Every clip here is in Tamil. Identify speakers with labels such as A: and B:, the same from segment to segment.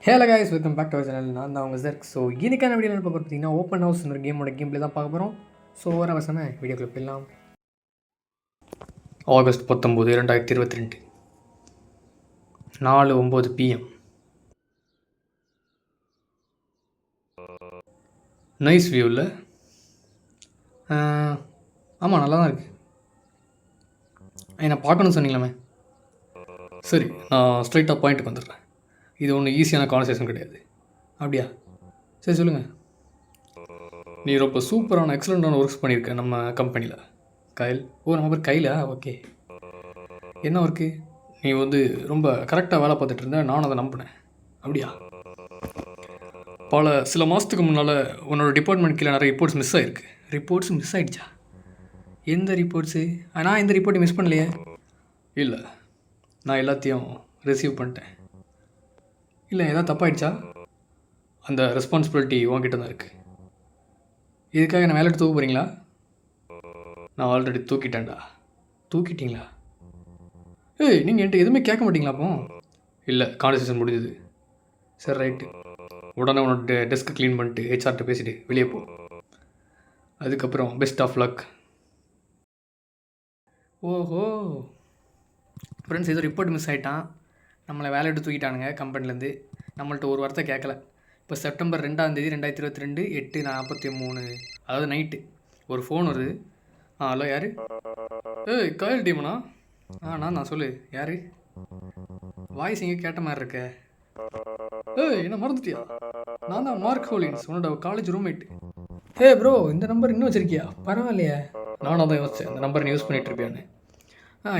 A: Hello guys, welcome back to our channel. நான் தான் உங்கள் ஜர்க். ஸோ இன்னைக்கான வீடியோ பார்க்க பார்த்தீங்கன்னா ஓப்பன் ஹவுஸ் ஒரு கேமோட கேம் பிளே தான் பார்க்க போகிறோம். ஸோ ஒரு அவசரமே வீடியோக்குள்ள போயிடலாம். August 19, 2022 4:09 PM. நைஸ் வியூவில். ஆமாம், நல்லா தான் இருக்குது. நான் பார்க்கணும்னு சொன்னீங்களாமே. சரி, நான் ஸ்ட்ரைட்டாக பாயிண்ட்டுக்கு வந்துடுறேன். இது ஒன்றும் ஈஸியான கான்வர்சேஷன் கிடையாது. அப்படியா? சரி சொல்லுங்கள். நீ ரொம்ப சூப்பரான எக்ஸலண்ட்டான ஒர்க்ஸ் பண்ணியிருக்க நம்ம கம்பெனியில். கைல். நம்ம பேர் கைலா? ஓகே. என்ன ஒர்க்கு? நீ ரொம்ப கரெக்டாக வேலை பார்த்துட்டு இருந்த, நானும் அதை நம்பினேன். அப்படியா? சில மாதத்துக்கு முன்னால் உன்னோட டிபார்ட்மெண்ட் கீழே நிறைய ரிப்போர்ட்ஸ் மிஸ் ஆகிருக்கு. ரிப்போர்ட்ஸ் மிஸ் ஆகிடுச்சா? எந்த ரிப்போர்ட்ஸு? நான் எந்த ரிப்போர்ட்டும் மிஸ் பண்ணலையே. இல்லை, நான் எல்லாத்தையும் ரிசீவ் பண்ணிட்டேன். இல்லை, எதாவது தப்பாயிடுச்சா? அந்த ரெஸ்பான்சிபிலிட்டி உன்கிட்ட தான் இருக்குது. இதுக்காக என்ன வேலை எடுத்து தூக்க போகிறீங்களா? நான் ஆல்ரெடி தூக்கிட்டேன்டா. தூக்கிட்டீங்களா? நீங்கள் என்கிட்ட எதுவுமே கேட்க மாட்டீங்களா அப்போ? இல்லை, கான்வர்சேஷன் முடிஞ்சுது. சரி, ரைட்டு. உடனே உன்னோட டெஸ்க்கு க்ளீன் பண்ணிட்டு ஹெச்ஆர்கிட்ட பேசிவிட்டு வெளியே போ. அதுக்கப்புறம் பெஸ்ட் ஆஃப் லக். ஓஹோ ஃப்ரெண்ட்ஸ், ஏதோ ரிப்போர்ட் மிஸ் ஆகிட்டான். நம்மளை வேலை எடுத்து தூக்கிட்டானுங்க கம்பெனிலேருந்து. நம்மள்ட்ட ஒரு வார்த்தை கேட்கல. இப்போ செப்டம்பர் 2, 2022 8:43, அதாவது நைட்டு ஒரு ஃபோன் வருது. ஹலோ, யார்? காயல் டீமனா? நான் சொல்லு. யார்? வாய்ஸ் இங்கே கேட்ட மாதிரி இருக்க. என்ன மறந்துட்டியா? நான் தான் மார்க் ஹோலின்ஸ், உன்னோட காலேஜ் ரூம்மேட். ப்ரோ, இந்த நம்பர் இன்னும் வச்சுருக்கியா? பரவாயில்லையே. நானும் தான் யோசித்தேன், இந்த நம்பர் நீ யூஸ் பண்ணிகிட்டு இருப்பியான்னு.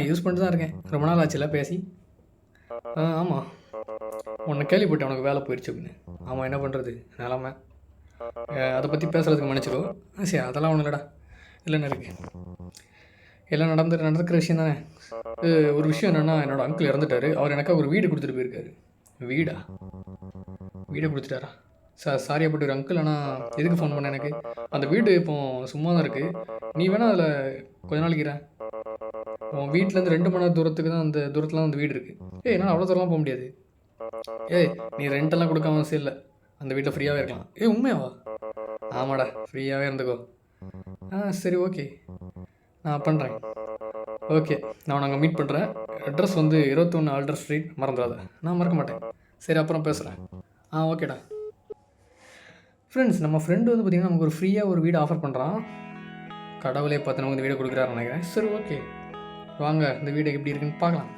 A: யூஸ் பண்ணிட்டு தான் இருக்கேன். ரொம்ப நாள் ஆச்சுல பேசி. ஆமாம், உன்னை கேள்விப்பட்டேன் உனக்கு வேலை போயிடுச்சு அப்படின்னு. ஆமாம், என்ன பண்ணுறது, நிலமை. அதை பற்றி பேசுகிறதுக்கு மன்னிச்சிக்கோ. சரி, அதெல்லாம் ஒன்றும் இல்லைடா. இல்லைன்னு இருக்கு, எல்லாம் நடக்கிற விஷயம் தானே. ஒரு விஷயம் என்னென்னா, என்னோடய அங்கிள் இறந்துட்டார். அவர் எனக்காக ஒரு வீடு கொடுத்துட்டு போயிருக்காரு. வீடை கொடுத்துட்டாரா? சாரியாப்பட்ட ஒரு அங்கிள். ஆனால் எதுக்கு ஃபோன் பண்ண? எனக்கு அந்த வீடு இப்போது சும்மா தான் இருக்குது. நீ வேணால் அதில் கொஞ்ச நாளைக்கு இரு. உன் வீட்டிலேருந்து 2 மணி நேரம் தூரத்துக்கு தான், அந்த தூரத்தில் தான் அந்த வீடு இருக்குது. என்னால் அவ்வளோ தூரம்லாம் போக முடியாது. நீ ரெண்டெல்லாம் கொடுக்காம அவசியம் இல்லை. அந்த வீட்டில் ஃப்ரீயாகவே இருக்கலாம். உண்மையாவா? ஆமாடா, ஃப்ரீயாகவே இருந்துக்கோ. சரி, ஓகே, நான் பண்ணுறேன். ஓகே, நான் அங்கே மீட் பண்ணுறேன். அட்ரஸ் 21 ஆல்டர் ஸ்ட்ரீட், மறந்துடாத. நான் மறக்க மாட்டேன். சரி, அப்புறம் பேசுகிறேன். ஓகேடா. ஃப்ரெண்ட்ஸ், நம்ம ஃப்ரெண்டு பார்த்திங்கன்னா நமக்கு ஒரு ஃப்ரீயாக ஒரு வீடு ஆஃபர் பண்ணுறான். கடவுளே பார்த்து நமக்கு இந்த வீடு கொடுக்குறாருன்னு நினைக்கிறேன். சரி, ஓகே, வாங்க இந்த வீடு எப்படி இருக்குன்னு பார்க்கலாம்.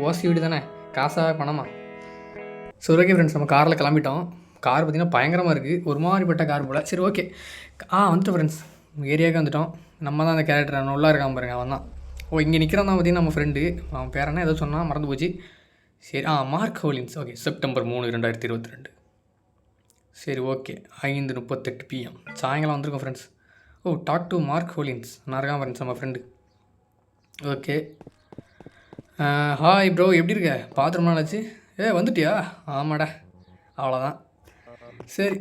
A: ஓசி வீடு தானே, காசா பணமா? சரி, ஓகே ஃப்ரெண்ட்ஸ், நம்ம காரில் கிளம்பிட்டோம். கார் பார்த்திங்கன்னா பயங்கரமாக இருக்குது, ஒரு மாதிரிப்பட்ட கார் போல். சரி, ஓகே, வந்துட்டோம் ஃப்ரெண்ட்ஸ். ஏரியாவுக்கு வந்துட்டோம். நம்ம தான் அந்த கேரக்டர், அவன் உள்ளே இருக்கான் பாருங்க, அவன் தான். இங்கே நிற்கிறான் தான் பார்த்திங்கன்னா நம்ம ஃப்ரெண்டு. அவன் பேர் என்ன ஏதோ சொன்னால் மறந்து போச்சு. சரி, மார்க் ஹோலின்ஸ். Okay, September 3, 2022. சரி, ஓகே, 5:38 PM சாயங்காலம் வந்திருக்கோம் friends. Talk to Mark Hollins. நான் இருக்கான் ஃப்ரெண்ட்ஸ் நம்ம ஃப்ரெண்டு. ஓகே, ஹாய் ப்ரோ, எப்படி இருக்க? பார்த்து ரொம்ப நாளாச்சு. வந்துட்டியா? ஆமாடா, அவ்வளோதான். சரி,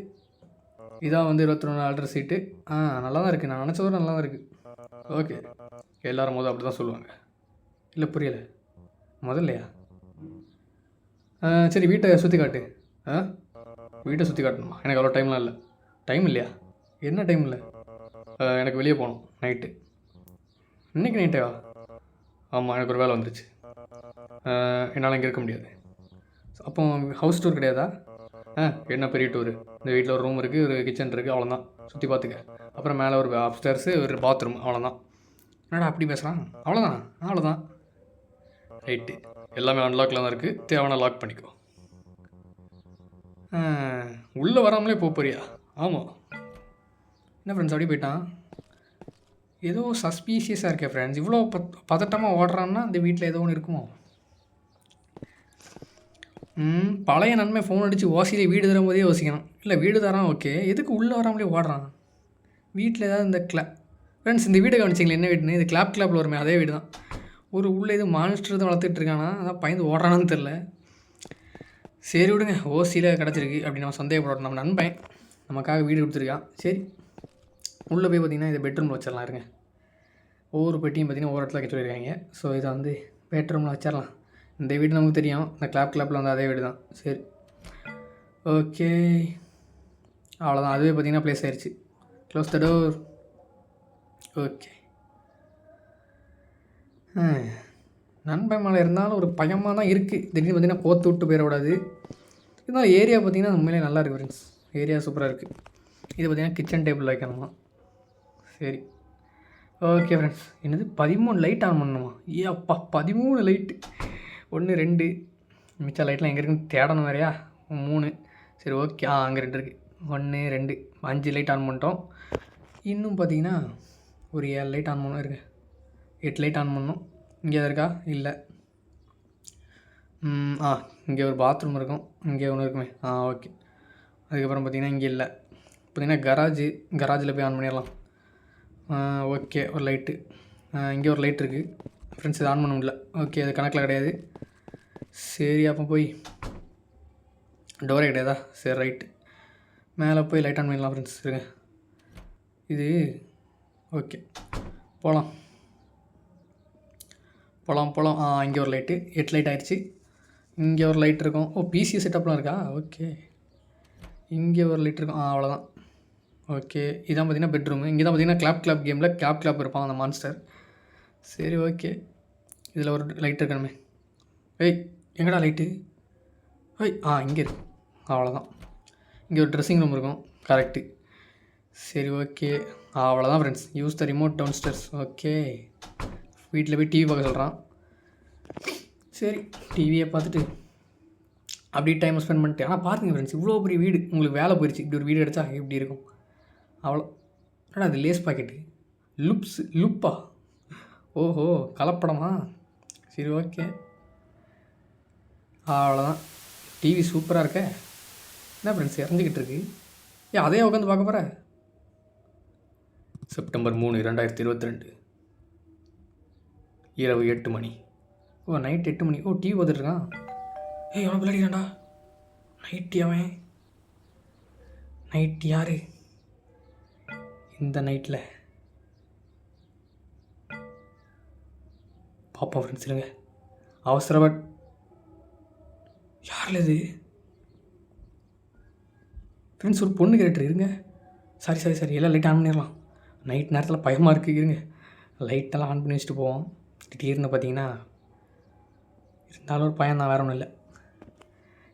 A: இதான் 21 ஆல்டர் சீட்டு. நல்லா தான் இருக்குது. நான் நினச்சதோட நல்லா தான் இருக்குது. ஓகே, எல்லோரும் அப்படி தான் சொல்லுவாங்க. இல்லை, புரியலை. முதல்லையா? சரி, வீட்டை சுற்றி காட்டு. வீட்டை சுற்றி காட்டணுமா? எனக்கு அவ்வளோ டைம்லாம் இல்லை. டைம் இல்லையா? என்ன டைம் இல்லை? எனக்கு வெளியே போகணும் நைட்டு. இன்றைக்கி நைட்டேவா? ஆமாம், எனக்கு ஒரு வேலை வந்துருச்சு. என்னால் இங்கே இருக்க முடியாது. அப்போ ஹவுஸ் டூர் கிடையாதா? என்ன பெரிய டூரு? இந்த வீட்டில் ஒரு ரூம் இருக்குது, ஒரு கிச்சன் இருக்குது, அவ்வளோதான். சுற்றி பார்த்துக்க. அப்புறம் மேலே ஒரு அப்ஸ்டேர்ஸு, ஒரு பாத்ரூம், அவ்வளோதான். என்னடா அப்படி பேசுகிறான்? அவ்வளோதான். ரைட்டு, எல்லாமே அன்லாக்கில் தான் இருக்குது. தேவையான லாக் பண்ணிக்கோ. உள்ளே வராமலே போறியா? ஆமாம். என்ன ஃப்ரெண்ட்ஸ், அப்படி போயிட்டான். ஏதோ சஸ்பீஷியஸாக இருக்கே ஃப்ரெண்ட்ஸ். இவ்வளோ பதட்டமாக ஓடுறான்னா இந்த வீட்டில் ஏதோ ஒன்று இருக்குமோ? பழைய நன்மை ஃபோன் அடித்து ஓசியிலே வீடு தரும்போதே யோசிக்கணும். இல்லை, வீடு தரான், ஓகே, எதுக்கு உள்ளே வராமலே ஓடுறான்? வீட்டில் ஏதாவது இந்த ஃப்ரெண்ட்ஸ், இந்த வீடை கவனிச்சிங்களே, என்ன வீடுன்னு? இது கிளாப்பில் வருமே, அதே வீடு தான். உள்ளே இது மான்ஸ்டர் தான் வளர்த்துட்டு இருக்கானா? அதான் பயந்து ஓடுறானான்னு தெரில. சரி விடுங்க, ஓசியில் கிடச்சிருக்கு அப்படி நம்ம சந்தேகப்படணும். நம்ம நண்பன் நமக்காக வீடு கொடுத்துருக்கான். சரி, உள்ளே போய் பார்த்திங்கன்னா இதை பெட்ரூமில் வச்சிடலாம். இருங்க, ஒவ்வொரு பெட்டியும் பார்த்திங்கன்னா ஒவ்வொரு இடத்துல வைக்க சொல்லியிருக்காங்க. ஸோ இதை பெட்ரூமில் வச்சிடலாம். இந்த வீடு நமக்கு தெரியும், இந்த கிளாப்பில் அதே வீடு தான். சரி, ஓகே, அவ்வளோதான். அதுவே பார்த்தீங்கன்னா ப்ளேஸ் ஆயிடுச்சு. Close the door. ஓகே. நண்பன் மேலே இருந்தாலும் ஒரு பயமாக தான் இருக்குது. திடீர்னு பார்த்தீங்கன்னா கோத்து விட்டு போயிடக்கூடாது. இருந்தாலும் ஏரியா பார்த்தீங்கன்னா உண்மையிலே நல்லா இருக்குது ஃப்ரெண்ட்ஸ். ஏரியா சூப்பராக இருக்குது. இது பார்த்தீங்கன்னா கிச்சன் டேபிள் வைக்கணுமா. சரி, ஓகே ஃப்ரெண்ட்ஸ். என்னது 13 லைட் ஆன் பண்ணணுமா? ஏ அப்பா, 13 லைட்டு. 1 2 மிச்ச லைட்லாம் எங்கே இருக்குன்னு தேடணும் வேறையா. 3. சரி, ஓகே. அங்கே 2 இருக்குது. 1 2 5 லைட் ஆன் பண்ணிட்டோம். இன்னும் பார்த்தீங்கன்னா ஒரு 7 லைட் ஆன் பண்ணணும். இருக்குது 8 லைட் ஆன் பண்ணணும். இங்கே எதாவது இருக்கா? இல்லை. இங்கே ஒரு பாத்ரூம் இருக்கும். இங்கே ஒன்று இருக்குமே. ஓகே. அதுக்கப்புறம் பார்த்திங்கன்னா இங்கே இல்லை. பார்த்திங்கன்னா கராஜில் போய் ஆன் பண்ணிடலாம். ஓகே, ஒரு லைட்டு. இங்கே ஒரு லைட் இருக்குது ஃப்ரெண்ட்ஸ். இது ஆன் பண்ண முடியல. ஓகே, அது கணக்கில் கிடையாது. சரி, அப்போ போய் டோரே கிடையாதா? சரி, ரைட்டு. மேலே போய் லைட் ஆன் பண்ணிடலாம் ஃப்ரெண்ட்ஸ். இருங்க, இது ஓகே. போகலாம். இங்கே ஒரு லைட்டு. 8 லைட் ஆகிடுச்சு. இங்கே ஒரு லைட் இருக்கும். பிசி செட்டப்லாம் இருக்கா? ஓகே. இங்கே ஒரு லைட் இருக்கும். அவ்வளோதான். ஓகே, இதான் பார்த்திங்கன்னா பெட்ரூமு. இங்கே தான் பார்த்திங்கன்னா கிளாப் கேமில் கிளாப் இருப்பான் அந்த மான்ஸ்டர். சரி, ஓகே. இதில் ஒரு லைட் இருக்கணுமே. எங்கடா லைட்டு? இங்கே இருக்கு. அவ்வளோதான். இங்கே ஒரு ட்ரெஸ்ஸிங் ரூம் இருக்கும். கரெக்டு. சரி, ஓகே. அவ்வளோதான் friends. Use the remote downstairs. Okay. வீட்டில் போய் டிவி பார்க்க சொல்கிறான். சரி, டிவியை பார்த்துட்டு அப்படியே டைம் ஸ்பெண்ட் பண்ணிட்டு. ஆனால் பாருங்கள் ஃப்ரெண்ட்ஸ், இவ்வளோ பெரிய வீடு. உங்களுக்கு வேலை போயிடுச்சு. இப்படி ஒரு வீடு எடுத்தா எப்படி இருக்கும்? அவ்வளோ. அது லேஸ் பாக்கெட்டு. லுப்பா? ஓஹோ, கலப்படமா? சரி, ஓகே. அவ்வளோதான். டிவி சூப்பராக இருக்க. என்ன ஃப்ரெண்ட்ஸ் இறஞ்சிக்கிட்டு இருக்கு? அதே உட்காந்து பார்க்க போகிற? செப்டம்பர் 3 2022 இரவு 8 மணி. நைட் 8 மணி. டிவி பார்த்துட்ருக்கான். எவனை விளையாடிக்காண்டா? நைட்டி அவன். நைட் யார் இந்த நைட்டில்? பார்ப்போம் ஃப்ரெண்ட்ஸ். இருங்க, அவசரப்பட். யாரில் இது ஃப்ரெண்ட்ஸ்? ஒரு பொண்ணு கேரக்டர். இருங்க, சாரி எல்லாம் லைட் ஆன் பண்ணிடலாம். நைட் நேரத்தில் பயமாக இருக்குது. இருங்க, லைட்டெல்லாம் ஆன் பண்ணி வச்சுட்டு போவோம். திடீர்னு பார்த்தீங்கன்னா இருந்தாலும் ஒரு பயம் தான், வேறு ஒன்றும் இல்லை.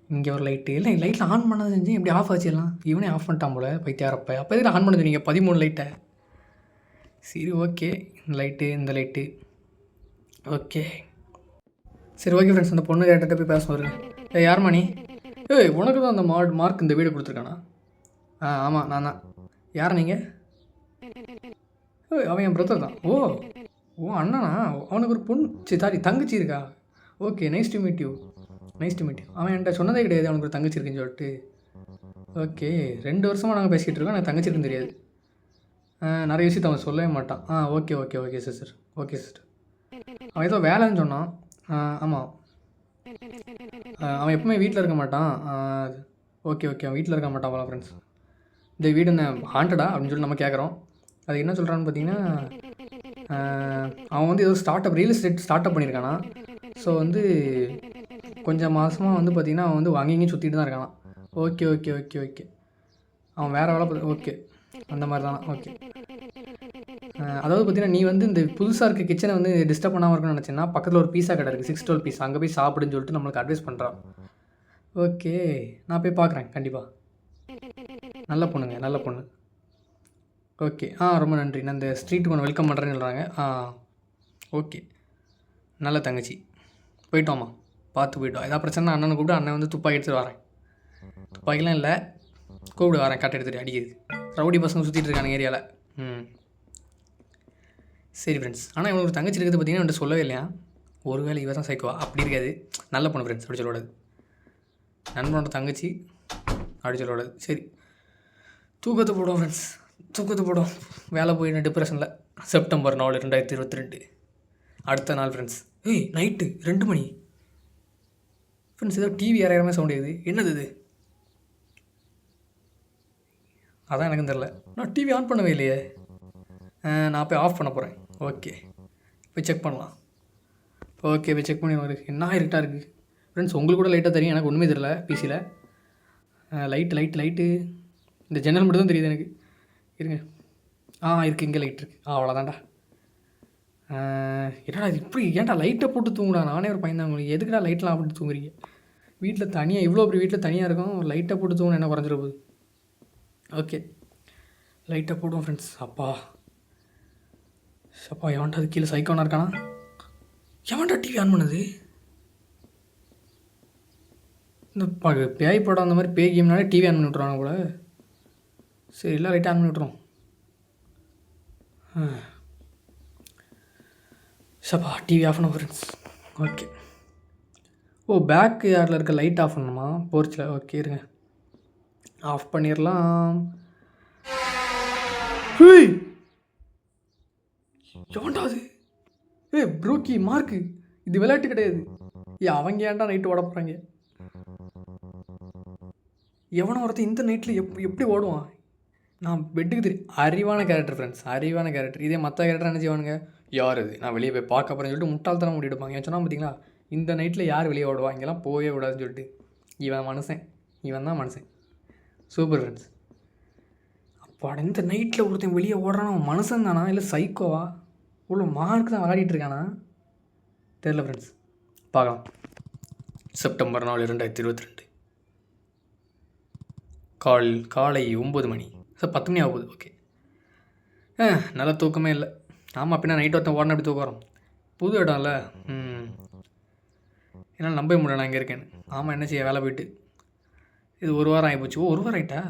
A: இங்கே ஒரு லைட்டு. இல்லை, லைட்டில் ஆன் பண்ணது செஞ்சு எப்படி ஆஃப் ஆச்சுலாம்? இவனே ஆஃப் பண்ணிட்டான் போல் பைத்தியாரப்போ. அப்போ எதில் ஆன் பண்ணது நீங்கள் 13 லைட்டை? சரி, ஓகே. இந்த லைட்டு ஓகே. சரி, ஓகே ஃப்ரெண்ட்ஸ். அந்த பொண்ணு கேட்டுகிட்ட போய் பேச வருங்க. யாரும்மா நீ? உனக்கு தான் அந்த மார்க் இந்த வீடு கொடுத்துருக்கானா? ஆமாம், நான் தான். யார் நீங்கள்? அவன் என் பிரதர் தான். ஓ அண்ணனா? அவனுக்கு ஒரு பொண்ணு தங்கச்சி இருக்கா? Okay, nice to meet you. அவன் என்கிட்ட சொன்னதே கிடையாது அவனுக்கு ஒரு தங்கச்சி இருக்குன்னு சொல்லிட்டு. ஓகே, 2 வருஷமாக நாங்கள் பேசிக்கிட்டு இருக்கோம். எனக்கு தங்கச்சி இருக்குன்னு தெரியாது. நிறைய விஷயத்த அவன் சொல்லவே மாட்டான். Okay sister. அவன் ஏதோ வேலைன்னு சொன்னான். ஆமாம், அவன் எப்பவுமே வீட்டில் இருக்க மாட்டான். ஓகே, அவன் வீட்டில் இருக்க மாட்டான் போல ஃப்ரெண்ட்ஸ். இந்த வீடு என்ன ஹாண்டடா அப்படின்னு சொல்லி நம்ம கேட்குறோம். அது என்ன சொல்கிறான்னு பார்த்தீங்கன்னா, அவன் வந்து ஏதோ ரியல் எஸ்டேட் ஸ்டார்ட் அப் பண்ணியிருக்கானா. ஸோ வந்து கொஞ்சம் மாதமாக வந்து பார்த்திங்கன்னா அவன் வந்து அங்கேயும் சுற்றிட்டு தான் இருக்கானா. ஓகே. அவன் வேறு வேலை. ஓகே, அந்த மாதிரி தானா? ஓகே. அதாவது பார்த்தீங்கன்னா, நீ வந்து இந்த புதுசாக இருக்க கிச்சனை வந்து டிஸ்டர்ப் பண்ணாமல் இருக்குன்னு நினச்சேன்னா, பக்கத்தில் ஒரு பீஸா கடை இருக்குது, 612 பீஸா. அங்கே போய் சாப்பிடுன்னு சொல்லிட்டு நம்மளுக்கு அட்வைஸ் பண்ணுறான். ஓகே, நான் போய் பார்க்குறேன் கண்டிப்பாக. நல்ல பொண்ணு. ஓகே, ரொம்ப நன்றி. நான் இந்த ஸ்ட்ரீட்டுக்கு ஒன்று வெல்கம் பண்ணுறேன்னு சொல்கிறாங்க. ஓகே, நல்ல தங்கச்சி. போயிட்டோம்மா, பார்த்து போயிட்டோம். ஏதாவது பிரச்சனை அண்ணனை கூப்பிட்டு, அண்ணன் வந்து துப்பாக்கி எடுத்துகிட்டு வரேன். துப்பாக்கிலாம் இல்லை, கூப்பிட்டு வரேன், கட்டை எடுத்துகிட்டு அடிக்குது. ரவுடி பசங்க சுற்றிட்டு இருக்கானுங்க ஏரியாவில். சரி ஃப்ரெண்ட்ஸ். ஆனால் இவனுக்கு ஒரு தங்கச்சி இருக்குது பார்த்தீங்கன்னா என்கிட்ட சொல்லவே இல்லையா? ஒருவேளை இவ தான் சைக்கோவா? அப்படி இருக்காது, நல்ல பொண்ணு ஃப்ரெண்ட்ஸ். அப்படி சொல்லக்கூடாது. நண்பனோட தங்கச்சி அப்படி சொல்லக்கூடாது. சரி, தூக்கத்தை போடும் ஃப்ரெண்ட்ஸ், வேலை போயிட்டு டிப்ரெஷனில். செப்டம்பர் 4 2022 அடுத்த நாள் ஃப்ரெண்ட்ஸ். நைட்டு 2 மணி ஃப்ரெண்ட்ஸ். ஏதோ டிவி இறங்குற மாதிரி சவுண்ட் ஆகுது. என்னது இது? அதான் எனக்கும் தெரில. நான் டிவி ஆன் பண்ணவே இல்லையே. நான் போய் ஆஃப் பண்ண போகிறேன். ஓகே, போய் செக் பண்ணலாம். ஓகே, போய் செக் பண்ணி என்ன இருட்டாக இருக்குது ஃப்ரெண்ட்ஸ். உங்களுக்கு கூட லைட்டாக தெரியும், எனக்கு ஒன்றுமே தெரியல பிசியில். லைட்டு இந்த ஜன்னல் மட்டும் தான் தெரியுது எனக்கு. இருங்க. இருக்குது, இங்கே லைட் இருக்குது. அவ்வளோதான்டா. என்னடா இது இப்படி ஏன்டா லைட்டை போட்டு தூங்குடா? நானே ஒரு பையன் தான். உங்களுக்கு எதுக்குடா லைட்லாம் போட்டு தூங்குறீங்க? வீட்டில் தனியாக இவ்வளோ பெரிய வீட்டில் தனியாக இருக்கும், லைட்டை போட்டு தூங்கணும் என்ன குறைஞ்சிட போகுது? ஓகே, லைட்டை போடுவோம் ஃப்ரெண்ட்ஸ். அப்பா எவன்டா அது கீழே சைக்கோனா இருக்கானா? எவன்டா டிவி ஆன் பண்ணுது? இந்த பேய் படம் அந்த மாதிரி பேய் கேம்னாலே டிவி ஆன் பண்ணி விட்ருவாங்க போல. சரி, இல்லை லைட்டாக ஆன் பண்ணி விட்ருவோம். டிவி ஆஃப் பண்ண ஃப்ரெண்ட்ஸ். ஓகே. பேக் யார்டில் இருக்க லைட் ஆஃப் பண்ணணுமா போர்ச்சில்? ஓகே இருங்க, ஆஃப் பண்ணிடலாம். எவன்டா அது? ப்ரூக்கி மார்க்கு, இது விளையாட்டு கிடையாது. அவங்க ஏன்டா நைட்டு ஓட போகிறாங்க? எவனோ ஒருத்தன் இந்த நைட்டில் எப்படி ஓடுவான்? நான் பெட்டுக்கு தெரியும். அறிவான கேரக்டர் ஃப்ரெண்ட்ஸ், அறிவான கேரக்டர். இதே மற்ற கேரக்டர் என்ன செய்வானுங்க? யார் இது, நான் வெளியே போய் பார்க்க போகிறேன்னு சொல்லிட்டு முட்டாள்தனம் ஓடி எடுப்பாங்க. ஏன் சொன்னால் பார்த்தீங்களா, இந்த நைட்டில் யார் வெளியே ஓடுவா, இங்கெல்லாம் போகவே விடாதுன்னு சொல்லிட்டு. இவன் தான் மனுஷன். Super friends. அப்பாட, இந்த நைட்டில் ஒருத்தன் வெளியே ஓடுறான், அவன் மனுஷன் தானா இல்லை சைக்கோவா? இவ்வளோ மார்க் தான் விளையாடிட்டு இருக்கானா தெரில ஃப்ரெண்ட்ஸ். பார்க்கலாம். செப்டம்பர் 4, 2022 காலை 9 மணி. சார் 10 மணி ஆகுது. ஓகே. நல்ல தூக்கமே இல்லை. ஆமாம், பின்னா நைட் ஒருத்தன் ஓடனே அப்படி தூக்கம் வரும். புது இடம்ல. என்னால் நம்பவே முடியல நான் இங்கே இருக்கேன்னு. ஆமாம், என்ன செய்ய, வேலை போயிட்டு இது 1 வாரம் ஆகிப்போச்சு. ஒரு வாரம் ஆகிட்டா?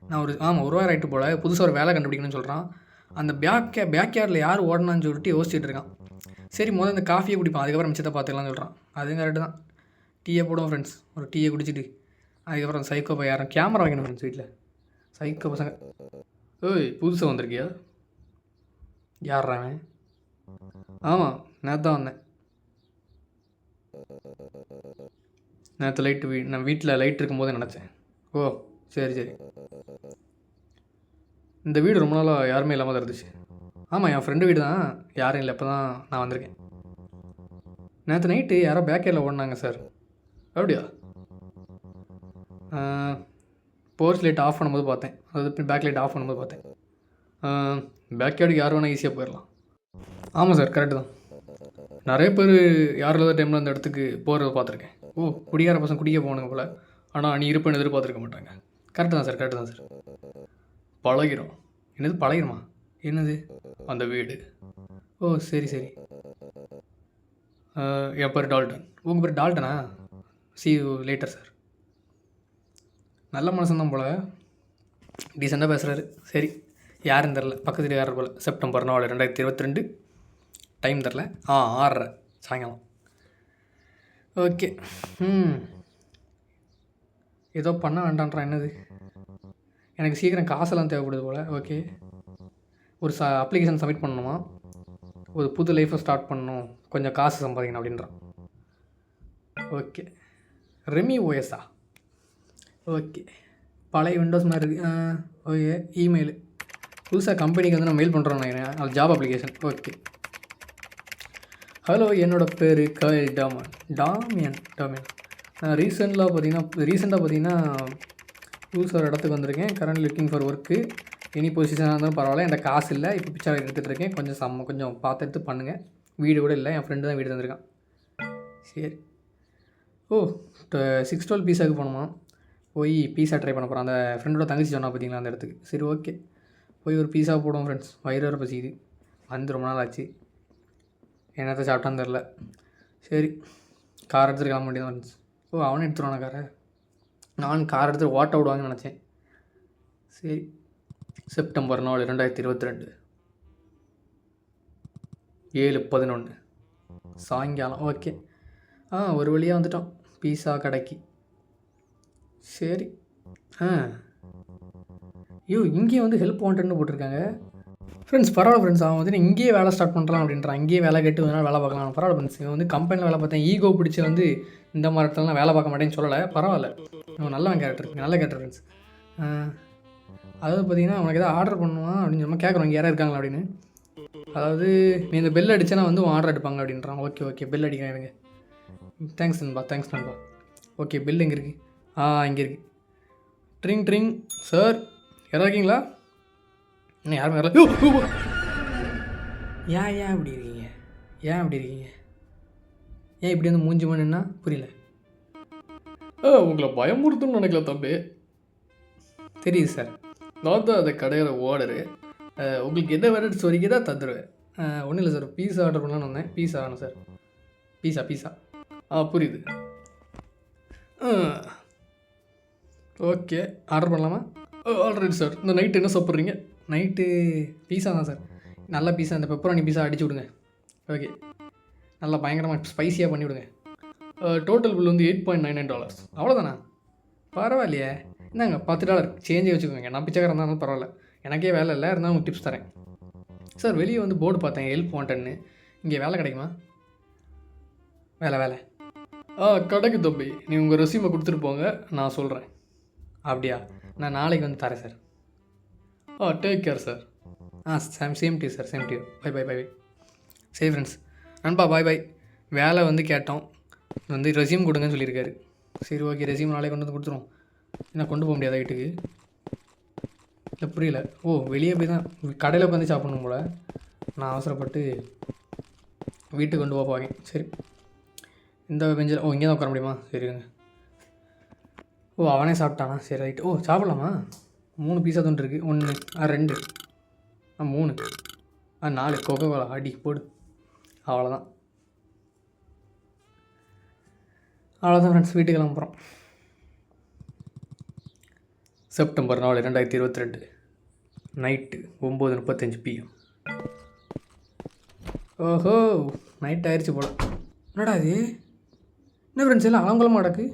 A: நான் ஒரு வாரம் ஆகிட்டு போல். புதுசாக ஒரு வேலை கண்டுபிடிக்கணும்னு சொல்கிறான். அந்த பேக் யார்டில் யார் ஓடனான்னு சொல்லிட்டு யோசிச்சுட்டு இருக்கான். சரி, முதல்ல இந்த காஃபியை குடிப்பான், அதுக்கப்புறம் மிச்சத்தை பார்த்துக்கலாம்னு சொல்கிறான். அதுவும் கரெக்டு தான். டீயை போடுவோம் ஃப்ரெண்ட்ஸ். ஒரு டீயை குடிச்சிட்டு அதுக்கப்புறம் சைக்கோ போய் யாரும் கேமரா வைக்கணும் ஃப்ரெண்ட்ஸ் வீட்டில். சைக்கோ பசங்க. புதுசாக வந்திருக்கியா? யார்றாவன்? ஆமாம், நேற்று தான் வந்தேன். நேற்று நான் வீட்டில் லைட் இருக்கும்போது நினச்சேன். ஓ சரி. இந்த வீடு ரொம்ப நாளாக யாருமே இல்லாமல் தான் இருந்துச்சு. ஆமாம், என் ஃப்ரெண்டு வீடு தான், யாரும் இல்லை. இப்போ தான் நான் வந்திருக்கேன். நேற்று நைட்டு யாரோ பேக் யார்டில் ஓடினாங்க சார். அப்படியா? போர்ச் லைட் ஆஃப் பண்ணும்போது பார்த்தேன். அதாவது பேக் லைட் ஆஃப் பண்ணும்போது பார்த்தேன். பேக் யார்டுக்கு யார் வேணால் ஈஸியாக போயிடலாம். ஆமாம் சார், கரெக்டு தான். நிறைய பேர் யார் இல்லாத டைமில் அந்த இடத்துக்கு போகிறத பார்த்துருக்கேன். குடிகார பசங்க குடிக்க போகணுங்க போல். ஆனால் நீ இருப்பேன்னு எதிர்பார்த்துருக்க மாட்டாங்க. கரெக்டு தான் சார். பழகிறோம். என்னது பழகிருமா? என்னது? அந்த வீடு. சரி. என் பேர் டால்டன். உங்கள் பேர் டால்டனா? see you later sir. நல்ல மனுஷன்தான் போல், டீசெண்டாக பேசுகிறாரு. சரி, யாருன்னு தெரில, பக்கத்தில் யார் போல். செப்டம்பர் 4, 2022 டைம் தெரில. 6:30 சாயங்காலம். ஓகே. ஏதோ பண்ண வேண்டான்றான். என்னது? எனக்கு சீக்கிரம் காசெல்லாம் தேவைப்படுது போல். ஓகே, ஒரு அப்ளிகேஷன் சப்மிட் பண்ணணுமா, ஒரு புது லைஃப்பை ஸ்டார்ட் பண்ணணும், கொஞ்சம் காசு சம்பாதிக்கணும் அப்படின்றான். ஓகே, ரெமி ஓஎஸ்ஸா? ஓகே, பழைய விண்டோஸ் மாதிரி இருக்குது. ஓகே, இமெயில் புதுசாக கம்பெனிக்கு வந்து நான் மெயில் பண்ணுறோன்னு நினைக்கிறேன். அது ஜாப் அப்ளிகேஷன். ஓகே. ஹலோ, என்னோடய பேர் கயல் டாமியன். நான் ரீசெண்டாக பார்த்தீங்கன்னா புதுசாக ஒரு இடத்துக்கு வந்திருக்கேன். Current looking for work. Any பொசிஷனாக இருந்தாலும் பரவாயில்ல, என்கிட்ட காசு இல்லை, இப்போ பிக்சர் எடுத்துகிட்டு இருக்கேன். கொஞ்சம் பார்த்து எடுத்து பண்ணுங்கள். வீடு கூட இல்லை, என் ஃப்ரெண்டு தான் வீடு தந்திருக்கான். சரி. 612 பீஸாவுக்கு போகணுமா? போய் பீஸா ட்ரை பண்ண போகிறோம். அந்த ஃப்ரெண்டோட தங்கச்சி சொன்னால் பார்த்தீங்களா அந்த இடத்துக்கு. சரி, ஓகே, போய் ஒரு பீஸா போடுவோம் ஃப்ரெண்ட்ஸ். வயிறு வர பசிக்குது, வந்து ரொம்ப நாள் ஆச்சு, என்னத்தை சாப்பிட்டான்னு தெரில. சரி, கார் எடுத்துகிட்டு கிளம்ப வேண்டியதான் ஃப்ரெண்ட்ஸ். அவனே எடுத்துருவானா காரை? நான் கார் எடுத்துகிட்டு ஓட்ட விடுவாங்கன்னு நினச்சேன். சரி, செப்டம்பர் 4, 2022 7:11 சாயங்காலம். ஓகே, ஒரு வழியாக வந்துட்டோம் பீஸா கடைக்கு. சரி. இங்கேயே வந்து ஹெல்ப் வாண்டட்னு போட்டிருக்காங்க ஃப்ரெண்ட்ஸ். பரவாயில்ல ஃப்ரெண்ட்ஸ், அவன் வந்து இங்கேயே வேலை ஸ்டார்ட் பண்ணுறான் அப்படின்றான். இங்கேயே வேலை கேட்டு வேணால் வேலை பார்க்கலாம். பரவாயில்ல ஃப்ரெண்ட்ஸ், இவன் வந்து கம்பெனியில் வேலை பார்த்தேன், ஈகோ பிடிச்சி வந்து இந்த மாதிரி இடத்துலலாம் வேலை பார்க்க மாட்டேன்னு சொல்லலை. பரவாயில்ல, இவன் நல்ல கேரக்டர் ஃப்ரெண்ட்ஸ். அதாவது பார்த்தீங்கன்னா, அவனுக்கு எதாவது ஆர்டர் பண்ணுவான் அப்படின்னு சொல்லி கேட்குறோம், இங்கே யாராவது இருக்காங்களா அப்படின்னு. அதாவது நீ இந்த பெல் அடிச்சேன்னா வந்து ஆர்டர் எடுப்பாங்க அப்படின்றான். ஓகே, பெல் அடிக்கிறேன் எனக்கு. தேங்க்ஸ் நண்பா. ஓகே, பெல் எங்கே இருக்குது? இங்கே இருக்கு. Drink drink. சார் யாரா இருக்கீங்களா? இன்னும் யாருமே வரல. ஏன் இப்படி இருக்கீங்க? ஏன் இப்படி இருக்கீங்க? ஏன் இப்படி வந்து மூஞ்சி மண்ணுன்னா புரியல. உங்களை பயமுறுத்துன்னு நினைக்கல தம்பி. தெரியுது சார். நான் தான் அந்த கடையோட ஓனரு. உங்களுக்கு என்ன வேணும்னு சொல்லிக்க தான் தந்துடுவேன். ஒன்றும் இல்லை சார், பீஸா ஆர்டர் பண்ணலான்னு வந்தேன். பீஸா வேணும் சார். பீஸா. புரியுது. ஓகே, ஆர்டர் பண்ணலாமா? Already sir. இந்த நைட்டு என்ன சாப்பிட்றீங்க? நைட்டு பீஸா தான் சார். நல்ல பீஸா, இந்த பெப்பரானி பீஸா அடிச்சு விடுங்க. ஓகே, நல்லா பயங்கரமாக ஸ்பைஸியாக பண்ணி விடுங்க. டோட்டல் பில் வந்து $8.99. அவ்வளோதானா? பரவாயில்லையே. இந்தாங்க $10 சேஞ்சே வச்சுக்கோங்க. நான் பிச்சைக்காரன் இருந்தாலும் பரவாயில்ல, எனக்கே வேலை இல்லை, இருந்தாலும் உங்களுக்கு டிப்ஸ் தரேன். சார் வெளியே வந்து போர்டு பார்த்தேன், ஹெல்ப் வாண்டட்னு. இங்கே வேலை கிடைக்குமா? வேலை கிடைக்கு தம்பி. நீ உங்கள் ரெஸ்யூமை கொடுத்துட்டு போங்க, நான் சொல்கிறேன். அப்படியா? நான் நாளைக்கு வந்து தரேன் sir. Take care sir. Same to sir, same to. Bye. சரி ஃப்ரெண்ட்ஸ், நண்பா பாய். வேலை வந்து கேட்டோம், வந்து ரெஸ்யூம் கொடுங்கன்னு சொல்லியிருக்காரு. சரி ஓகே, ரெஸ்யூம் நாளைக்கு கொண்டு வந்து கொடுத்துருவோம். என்ன கொண்டு போக முடியாதா வீட்டுக்கு? இல்லை புரியல. வெளியே போய் தான் கடையில் உட்காந்து சாப்பிட்ணும் போல். நான் அவசரப்பட்டு வீட்டுக்கு கொண்டு போக போகிறேன். சரி, இந்த பெஞ்சில் இங்கே தான் உட்கார முடியுமா? சரிங்க. அவனே சாப்பிட்டானா? சரி ரைட்டு. சாப்பிட்லாமா? 3 பீஸா தான் இருக்குது. 1 2 3 4 கோகோகோலா அடி போடு. அவ்வளோதான் ஃப்ரெண்ட்ஸ், வீட்டுக்கு கிளம்புறோம். September 4, 2022 night 9:35 PM. ஓஹோ, நைட் ஆயிடுச்சு போல். என்னடா இது? என்ன ஃப்ரெண்ட்ஸ் எல்லாம் அலங்கலமாக நடக்கு?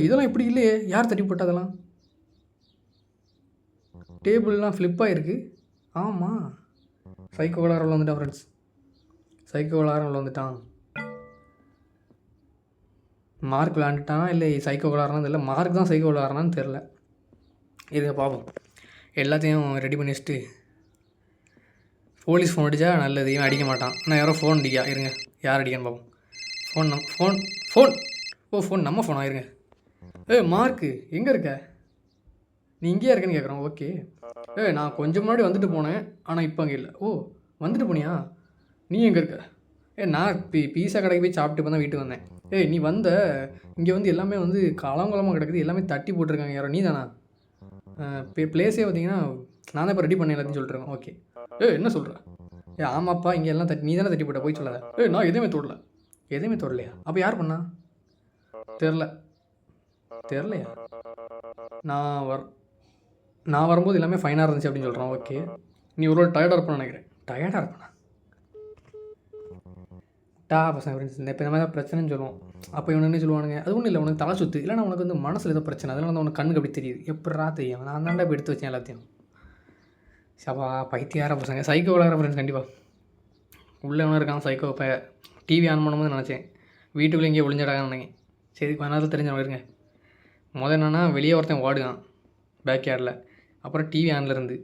A: இதெல்லாம் இப்படி இல்லையே, யார் தட்டி போட்டதெல்லாம்? டேபிள்லாம் ஃப்ளிப்பாக இருக்குது. ஆமாம், சைக்கோ விளாட்றவள் வந்துட்டான் ஃப்ரெண்ட்ஸ். மார்க் விளாண்டுட்டான், இல்லை சைக்கோ விளாட்றான்னு தெரியல. மார்க் தான் சைக்கோ விளாட்றான்னு தெரில. இருங்க பார்ப்போம். எல்லாத்தையும் ரெடி பண்ணி வச்சுட்டு போலீஸ் ஃபோன் அடித்தா நல்லது. இவன் அடிக்க மாட்டான். நான் யாரோ ஃபோன் அடிக்கா. இருங்க, யார் அடிக்கான்னு பார்ப்போம். ஃபோன் நம்ம ஃபோனா? இருங்க. மார்க்கு எங்கே இருக்க? நீ இங்கேயா இருக்கேன்னு கேட்குறோம். ஓகே. நான் கொஞ்சம் முன்னாடி வந்துட்டு போனேன், ஆனால் இப்போ அங்கே இல்லை. வந்துட்டு போனியா? நீ எங்கே இருக்க? நான் பீஸா கடைக்கு போய் சாப்பிட்டு இப்போ தான் வீட்டுக்கு வந்தேன். நீ வந்த இங்கே வந்து எல்லாமே வந்து கலங்கலமாக கிடக்குது, எல்லாமே தட்டி போட்டிருக்காங்க. யாரோ நீ தானா? பிளேஸே பார்த்தீங்கன்னா நான் தான் இப்போ ரெடி பண்ணேன் எல்லாத்தையும் சொல்லிட்டுருக்கேன். ஓகே. என்ன சொல்கிற? ஆமாப்பா, இங்கே எல்லாம் நீ தானே தட்டி போட்ட, போய் சொல்லாத. நான் எதுவுமே தொடலையா? அப்போ யார் பண்ணா? தெரிலையா? நான் வரும்போது எல்லாமே ஃபைனாக இருந்துச்சு அப்படின்னு சொல்கிறேன். ஓகே, நீ ஒரு வேளை டயர்டாக இருப்பேன்னு நினைக்கிறேன். டயர்டாக இருப்பேனா? பசங்க ஃப்ரெண்ட்ஸ், இப்போ இந்த மாதிரி தான் பிரச்சனைன்னு சொல்லுவோம். அப்போ இவனு என்ன சொல்லுவானுங்க, அது ஒன்றும் இல்லை, உனக்கு தலை சுற்று, இல்லைனா உனக்கு வந்து மனசில் ஏதோ பிரச்சனை, அதனால வந்து உனக்கு கண்ணுக்கு அப்படி தெரியுது. எப்படா தெரியும்? நான் தாண்டா இப்போ எடுத்து வச்சேன் எல்லாத்தையும். பைத்தியார பசங்க, சைக்கோ விளாட்ற ஃப்ரெண்ட்ஸ். கண்டிப்பாக உள்ளே எவனும் இருக்கான் சைக்கோ. இப்போ டிவி ஆன் பண்ணும்போது நினச்சேன் வீட்டுக்குள்ளே இங்கே ஒளிஞ்சிடாங்கன்னு நினைக்கிறேன். சரி, கொஞ்ச நேரத்தில் தெரிஞ்சவங்க இருங்க. என்னென்னா வெளியே ஒருத்தன் ஓடுகான் பேக் யார்டில், அப்புறம் டிவி ஆனில் இருந்து,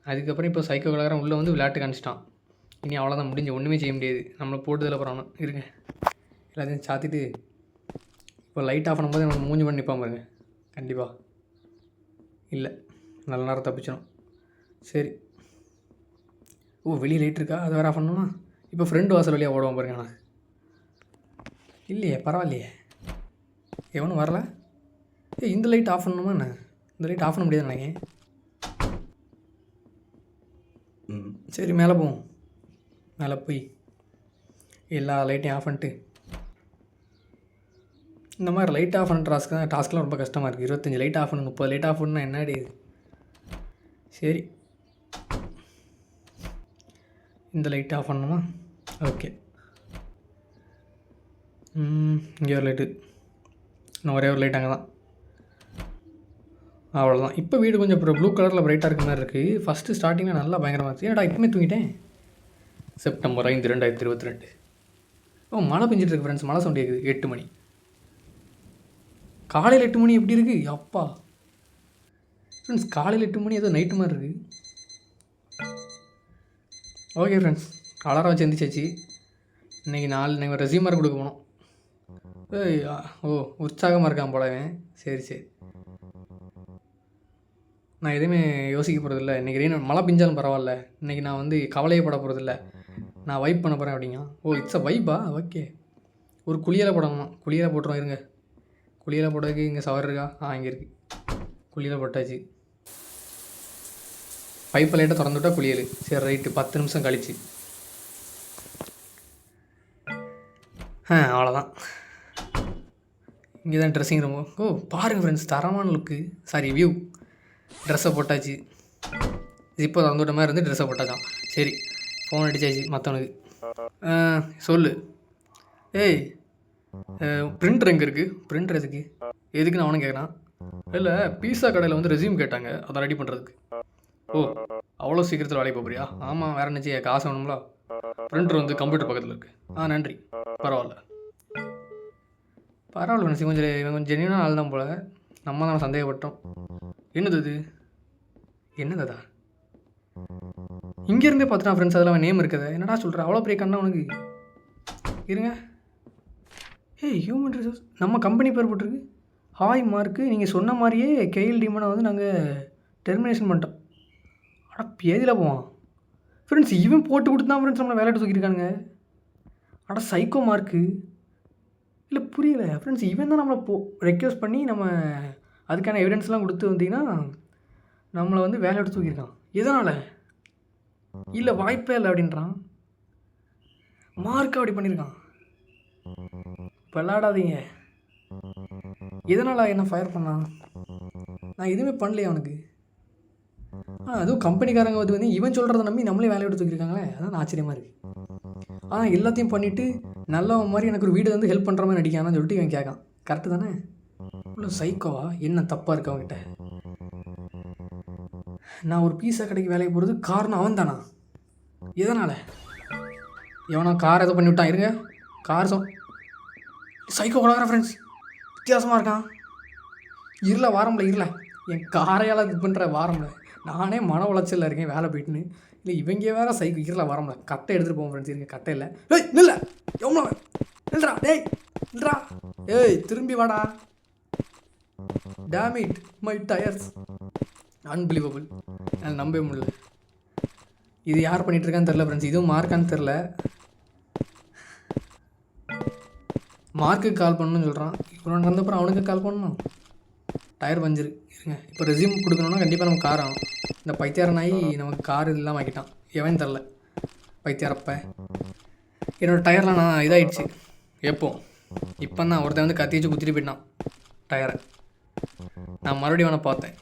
A: அதுக்கப்புறம் இப்போ சைக்கோ விளாட்றன் உள்ளே வந்து விளையாட்டு காமிச்சிட்டான். இனி அவ்வளோதான், முடிஞ்சு, ஒன்றுமே செய்ய முடியாது. நம்மளை போட்டுதில் அப்புறம் இருங்க, எல்லாத்தையும் சாத்திட்டு இப்போ லைட் ஆஃப் பண்ணும்போது நம்ம மூஞ்சி பண்ணி நிற்பான் பாருங்க. கண்டிப்பாக இல்லை, நல்ல நேரம் தப்பிச்சிடும். சரி, வெளியே லைட் இருக்கா? அது வேறு ஆஃப் பண்ணணுமா? இப்போ ஃப்ரெண்டு வாசல் வழியாக ஓடுவான் பாருங்க. நான் இல்லையே, பரவாயில்லையே, எவனும் வரல. இந்த லைட் ஆஃப் பண்ணணுமா என்ன? இந்த லைட் ஆஃப் பண்ண முடியாது நினைக்கிறேன். சரி, மேலே போவோம். மேலே போய் எல்லா லைட்டையும் ஆஃப் பண்ணிட்டு, இந்த மாதிரி லைட் ஆஃப் பண்ண டாஸ்க்லாம் ரொம்ப கஷ்டமாக இருக்குது. 25 லைட் ஆஃப் பண்ணணும், 30 லைட் ஆஃப் பண்ணணும், என்ன இது? சரி, இந்த லைட் ஆஃப் பண்ணணுமா? ஓகே. இங்கே ஒரு லைட்டு, இன்னும் ஒரே ஒரு லைட் அங்கே தான். அவ்வளோதான். இப்போ வீடு கொஞ்சம் ப்ளூ கலரில் ப்ரைட்டாக இருக்க மாதிரி இருக்குது. ஃபஸ்ட்டு ஸ்டார்டிங்கில் நல்லா பயங்கரமாக இருந்துச்சு. ஏன்டா இப்போமே தூங்கிட்டேன்? செப்டம்பர் 5, 2022. மழை பெஞ்சிட்டு இருக்கு ஃப்ரெண்ட்ஸ். மழை சவுண்ட் கேட்குது. 8 மணி, காலையில் 8 மணி. எப்படி இருக்குது அப்பா ஃப்ரெண்ட்ஸ்? காலையில் 8 மணி ஏதோ நைட்டு மாதிரி இருக்குது. ஓகே ஃப்ரெண்ட்ஸ், அலாரம் வச்சு எந்திரிச்சாச்சு. இன்றைக்கி ரெஸ்யூமர் கொடுக்க போனோம். உற்சாகமாக இருக்கான் போலவே. சரி நான் எதுவுமே யோசிக்க போகிறதில்ல. இன்றைக்கி மழை பெஞ்சாலும் பரவாயில்ல. இன்றைக்கி நான் வந்து கவலையே பட போகிறதில்ல. நான் வைப் பண்ண போகிறேன் அப்படிங்க. ஓ இட்ஸ் அ வைப்பா? ஓகே. ஒரு குளியலை போடணுமா? குளியலை போட்டுருவோம் இருங்க. குளியலை போட்டதுக்கு இங்கே சவர் இருக்கா? இங்கே இருக்குது. குளியலை போட்டாச்சு. பைப்பை லைட்டாக திறந்து விட்டா குளியல். சரி ரைட்டு. 10 நிமிஷம் கழிச்சு. அவ்வளோதான். இங்கே தான் ட்ரெஸ்ஸிங் ரூம். ஓ பாருங்கள் ஃப்ரெண்ட்ஸ், தரமான லுக்கு. Sorry view. ட்ரெஸ்ஸை போட்டாச்சு. இப்போ திறந்து விட்ட மாதிரி இருந்து ட்ரெஸ்ஸை போட்டாச்சான். சரி ஃபோன் அடித்தாச்சு மற்றவனுக்கு. சொல்லு. ஏய் பிரிண்டர் எங்கே இருக்குது? பிரிண்டர் எதுக்குன்னு அவனும் கேட்குறான். இல்லை பீஸா கடையில் வந்து ரெஸ்யூம் கேட்டாங்க, அதை ரெடி பண்ணுறதுக்கு. ஓ அவ்வளோ சீக்கிரத்தில் வேலைக்கு போகிறியா? ஆமாம், வேறு என்னச்சு காசு வேணும்ல. பிரிண்டர் வந்து கம்ப்யூட்டர் பக்கத்தில் இருக்குது. நன்றி. பரவாயில்ல ஃப்ரெண்ட்ஸ். கொஞ்சம் ஜென்யூனாக ஆள் தான் போல். நம்ம தான் சந்தேகப்பட்டோம். என்னது என்னதா? இங்கேருந்தே பார்த்துட்டான் ஃப்ரெண்ட்ஸ். அதில் அவன் நேம் இருக்குது. என்னடா சொல்கிற? அவ்வளோ பெரிய கண்ணா உனக்கு? இருங்க. ஹியூமன் ரிசோர்ஸ் நம்ம கம்பெனி பேர் போட்டிருக்கு. ஹாய் மார்க்கு, நீங்கள் சொன்ன மாதிரியே கேஎல் டீமனை வந்து நாங்கள் டெர்மினேஷன் பண்ணிட்டோம். பேதியில் போவான் ஃப்ரெண்ட்ஸ். இவன் போட்டு கொடுத்து தான் ஃப்ரெண்ட்ஸ் நம்மளை வேலைட்டு தூக்கியிருக்கானுங்க. Psycho mark. இல்லை புரியல ஃப்ரெண்ட்ஸ். இவன் தான் நம்மளை ரெக்வஸ்ட் பண்ணி நம்ம அதுக்கான எவிடன்ஸ்லாம் கொடுத்து வந்தீங்கன்னா நம்மளை வந்து வேலை எடுத்து தூக்கியிருக்கான். எதனால்? இல்லை வாய்ப்பே இல்லை அப்படின்றான். மார்க்கு அப்படி பண்ணியிருக்கான். விளாடாதீங்க. எதனால் என்ன ஃபயர் பண்ணான்? நான் எதுவுமே பண்ணலையே அவனுக்கு. அதுவும் கம்பெனிக்காரங்க வந்து இவன் சொல்கிறத நம்பி நம்மளே வேலையை எடுத்து தூக்கியிருக்காங்களே. அதான் ஆச்சரியமாக இருக்குது. எல்லாத்தையும் பண்ணிவிட்டு நல்லவன் மாதிரி எனக்கு ஒரு வீடு வந்து ஹெல்ப் பண்ணுற மாதிரி நடிக்கான்னு சொல்லிட்டு இவன் கேட்கான். கரெக்டு தானே? இவ்வளோ சைக்கோவா? என்ன தப்பாக இருக்கு அவன்கிட்ட? நான் ஒரு பீஸா கடைக்கு வேலைக்கு போகிறது காரணம் அவன் தானா? எதனால்? எவனோ கார் எதோ பண்ணிவிட்டான். இருங்க. கார் சைக்கோ கொலகார ஃப்ரெண்ட்ஸ். வித்தியாசமாக இருக்கான். இருல வாரம்ல இருல. என் காரையால் இது பண்ணுற வாரம்ல. நானே மன உளைச்சலில் இருக்கேன் வேலை போயிட்டுன்னு. இல்லை இவங்க வேறு சைக்கிள் இருல வரம்ல. கட்டை எடுத்துகிட்டு போவோம் ஃப்ரெண்ட்ஸ். இருங்க கட்டை இல்லை. இல்லை எவ்வளோ இல்லைடா. டேய் இல்லைடா. திரும்பி வாடா. Dammit my tyres. அன்பிலீவபிள். என்னால் நம்பவே முடியல. இது யார் பண்ணிகிட்ருக்கான்னு தெரில ஃப்ரெண்ட்ஸ். இதுவும் மார்க்கான்னு தெரில. மார்க்குக்கு கால் பண்ணணும்னு சொல்கிறான். இவ்வளோ நடந்தப்பறம் அவனுக்கு கால் பண்ணணும். Tyre puncture. இருங்க இப்போ ரெஸ்யூம் கொடுக்கணுன்னா கண்டிப்பாக நமக்கு கார் ஆகும். இந்த பைத்தியார நாய் நமக்கு கார் இல்லாமல் ஆக்கிட்டான். எவன் தெரில பைத்தியாரப்ப. என்னோடய டயர்லாம் நான் இதாகிடுச்சு. எப்போ? இப்போ தான் ஒருத்தன் வந்து கத்தி வச்சு குத்திட்டு போயிட்டான் டயரை. நான் மறுபடியும் அவனை பார்த்தேன்.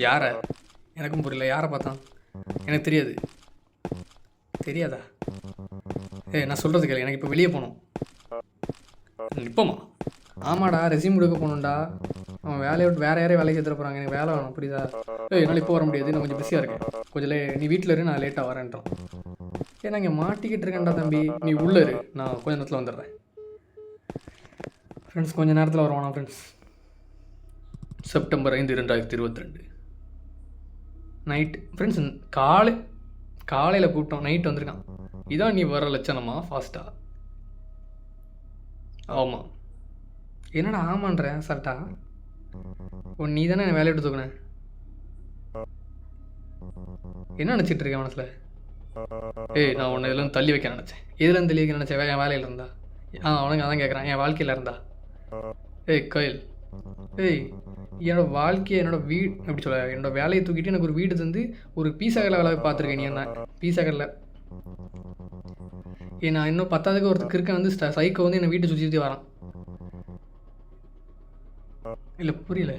A: யாரை? எனக்கும் புரியல. யாரை பார்த்தான்? எனக்கு தெரியாது. தெரியாதா? நான் சொல்கிறது கேளு. எனக்கு இப்போ வெளியே போகணும். இப்போமா? ஆமாடா, ரெஸ்யூம் கொடுக்க போகணும்டா. அவன் வேலையை விட்டு வேறு யாரையும் வேலைக்கு எடுத்துகிட்டு போகிறாங்க. எனக்கு வேலை வேணும். புரியுதா? என்னால் இப்போ வர முடியாது. நான் கொஞ்சம் பிஸியாக இருக்கேன். கொஞ்சம் நீ வீட்டில் இரு, நான் லேட்டாக வரேன்றான். ஏன்னா இங்கே மாட்டிக்கிட்டு இருக்கேன்டா தம்பி. நீ உள்ளே இரு, நான் கொஞ்சம் நேரத்தில் வந்துடுறேன். ஃப்ரெண்ட்ஸ் கொஞ்சம் நேரத்தில் வருவானா ஃப்ரெண்ட்ஸ். September 5, 2022 night friends. காலையில் கூப்பிட்டோம், நைட்டு வந்திருக்கான். இதான் நீ வர லட்சணமா ஃபாஸ்ட்டாக? ஆமாம். என்னடா ஆமான்ற சட்டா? நீ தானே என்னை வேலையை எடுத்து தூக்குனேன். என்ன நினச்சிட்டு இருக்கேன் மனசில்? நான் உன்னை இதெல்லாம் தள்ளி வைக்க நினச்சேன். எதுலேருந்து தள்ளி வைக்க நினச்சேன்? என் வேலையில் இருந்தா? அவனுங்க அதான் கேட்குறான். என் வாழ்க்கையில் இருந்தா? கோயில் என்னோடய வாழ்க்கையை எப்படி சொல்ல, என்னோடய வேலையை தூக்கிட்டு எனக்கு ஒரு வீடு தந்து ஒரு பீஸா கடையில் வேலை பார்த்துருக்கேன். நீ என்ன பீஸா கடையில்? நான் இன்னும் 10க்கு ஒருத்தருக்கு இருக்க வந்து சைக்கோ வந்து என்னை வீட்டை சுற்றி சுற்றி வரான். இல்லை புரியல.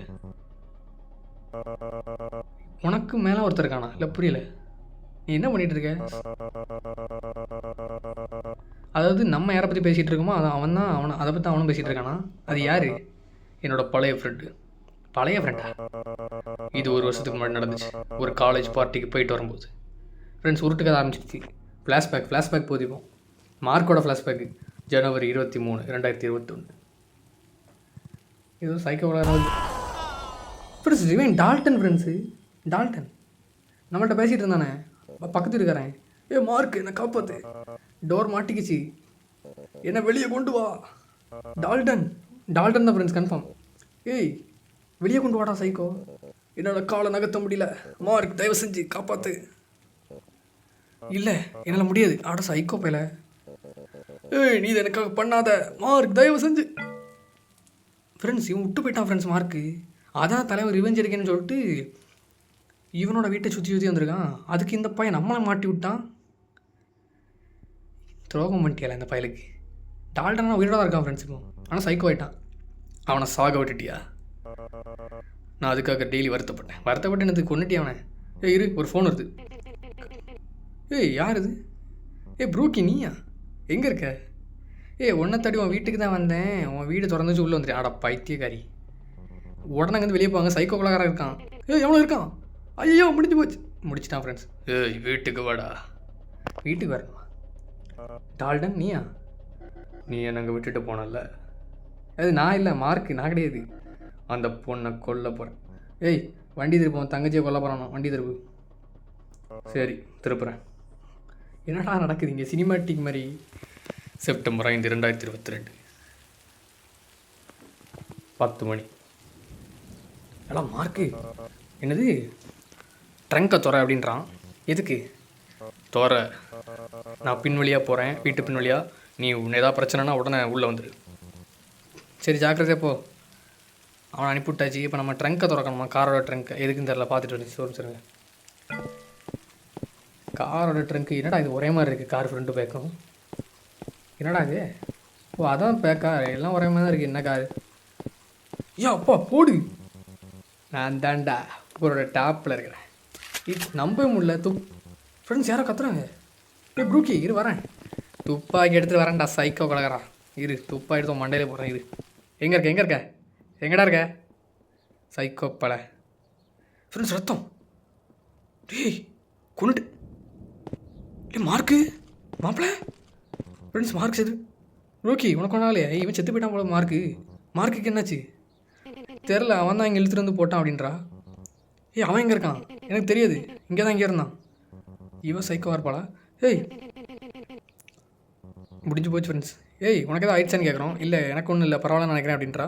A: உனக்கு மேலே ஒருத்தர் இருக்கானா? இல்லை புரியல. நீ என்ன பண்ணிகிட்டு இருக்க? அதாவது நம்ம யாரை பற்றி பேசிகிட்டு இருக்கோமோ அவன் தான் அதை பற்றி அவனும் பேசிகிட்டு இருக்கானா? அது யார்? என்னோடய பழைய ஃப்ரெண்டு. பழைய ஃப்ரெண்டா? இது 1 வருஷத்துக்கு முன்னாடி நடந்துச்சு. ஒரு காலேஜ் பார்ட்டிக்கு போயிட்டு வரும்போது ஃப்ரெண்ட்ஸ் உருட்டுக்கதை ஆரம்பிச்சிச்சு. ஃப்ளாஷ்பேக் போதிப்போம். மார்க்கோட ஃப்ளாஷ்பேக்கு ஜனவரி 23, 2021. ஏதோ சைக்கோ ஃப்ரெண்ட்ஸ். இவன் டால்டன் ஃப்ரெண்ட்ஸு. டால்டன் நம்மள்கிட்ட பேசிகிட்டு இருந்தானே, பக்கத்து இருக்கிறேன். மார்க் என்னை காப்பாற்று, டோர் மாட்டிக்கிச்சு, என்னை வெளியே கொண்டு வா. டால்டன் தான் ஃப்ரெண்ட்ஸ் கன்ஃபார்ம். வெளியே கொண்டு வாடா சைக்கோ. என்னால் காலை நகர்த்த முடியல. மார்க் தயவு செஞ்சு காப்பாற்று. இல்லை என்னால் முடியாது. ஆட சைக்கோ பையல. ஏய் நீ இதை எனக்காக பண்ணாத மார்க் தயவு செஞ்சு. ஃப்ரெண்ட்ஸ் இவன் விட்டு போயிட்டான் ஃப்ரெண்ட்ஸ் மார்க்கு. அதான் தலைவர் ரிவெஞ்ச் எடுக்கேன்னு சொல்லிட்டு இவனோட வீட்டை சுற்றி சுற்றி வந்திருக்கான். அதுக்கு இந்த பையன் நம்மளை மாட்டி விட்டான். துரோகம் பண்ணிட்டியால இந்த பயலுக்கு. டால்டனா உயிரோட தான் இருக்கான் ஃப்ரெண்ட்ஸ் இப்போ. ஆனால் சைக்கோ ஆகிட்டான். அவனை சாக விட்டுட்டியா? நான் அதுக்காக டெய்லி வருத்தப்பட்டு என்னது கொண்டுட்டியா அவனை? இரு ஒரு ஃபோன் வருது. யார் இது? ப்ரூக்கி நீயா? எங்கே இருக்க? உன்னை தடி உன் வீட்டுக்கு தான் வந்தேன். உன் வீடு திறந்துச்சு உள்ளே வந்துட்டு. ஆடா பைத்தியக்காரி. உடனே வந்து வெளியே போவாங்க. சைக்கோ கொலகாரன் இருக்கான். எவ்வளோ இருக்கான்? ஐயோ முடிஞ்சு போச்சு. முடிச்சிட்டான் ஃப்ரெண்ட்ஸ். வீட்டுக்கு வாடா. வீட்டுக்கு வரணுமா? டால்டன் நீயா? நீ என்னங்க விட்டுட்டு போனல? அது நான் இல்லை மார்க்கு, நான் கிடையாது. அந்த பொண்ணை கொல்ல போகிறேன். வண்டி திருப்போம். தங்கச்சியை கொல்ல போகிறானோ? வண்டி திருப்பு. சரி திருப்புறேன். என்னடா நடக்குது இங்கே சினிமாட்டிக் மாதிரி? செப்டம்பர் 5, 2022 10 மணி. எல்லாம் மார்க்கு என்னது ட்ரங்கை துறை அப்படின்றான். எதுக்கு துறை? நான் பின் வழியாக போகிறேன், வீட்டு பின் வழியாக. நீ ஏதாவது பிரச்சனைனா உடனே உள்ளே வந்துடு. சரி ஜாக்கிரதையாக போ. அவனை அனுப்பிவிட்டாச்சு. இப்போ நம்ம ட்ரங்கை திறக்கணுமா? காரோட ட்ரங்க் எதுக்குன்னு தெரில. பார்த்துட்டு வந்து சொல்லுங்க. காரோட ட்ரங்க்கு என்னடா இது ஒரே மாதிரி இருக்குது? கார் ஃப்ரெண்டு பேக்கும் என்னடா இது? அதான் பேக்கா எல்லாம் ஒரே மாதிரி தான் இருக்குது. என்ன காரு? அப்பா போடு. நான் தாண்டா ஒரு டாப்பில் இருக்கிறேன். நம்பவே முடியல. ஃப்ரெண்ட்ஸ் யாரோ கத்துறாங்க. ப்ரூக்கி இரு வரேன். துப்பாக்கி எடுத்துகிட்டு வரேன்டா சைக்கோ கலகரா. இரு துப்பா எடுத்து மண்டையிலே போடுறேன். இரு எங்கே இருக்க? எங்கடா இருக்க சைக்கோ பல? ஃப்ரெண்ட்ஸ் ரத்தம். கொண்டுட்டு மார்க்கு மாப்பிள்ள. ஃப்ரெண்ட்ஸ் மார்க் செத்து. ப்ரூக்கி உனக்கு ஒன்றாலே இவன் செத்து போயிட்டான் போல. மார்க்குக்கு என்னாச்சு தெரில. அவன் தான் இங்கே இழுத்துட்டு வந்து போட்டான் அப்படின்றா. அவன் எங்கே இருக்கான்? எனக்கு தெரியாது. இங்கே தான் இங்கே இருந்தான். இவன் சைக்கோவாக இருப்பாளா? முடிஞ்சு போச்சு ஃப்ரெண்ட்ஸ். உனக்கு எதாவது ஆயிடுச்சான்னு கேட்குறோம். இல்லை எனக்கு ஒன்றும் இல்லை பரவாயில்ல நினைக்கிறேன் அப்படின்றா.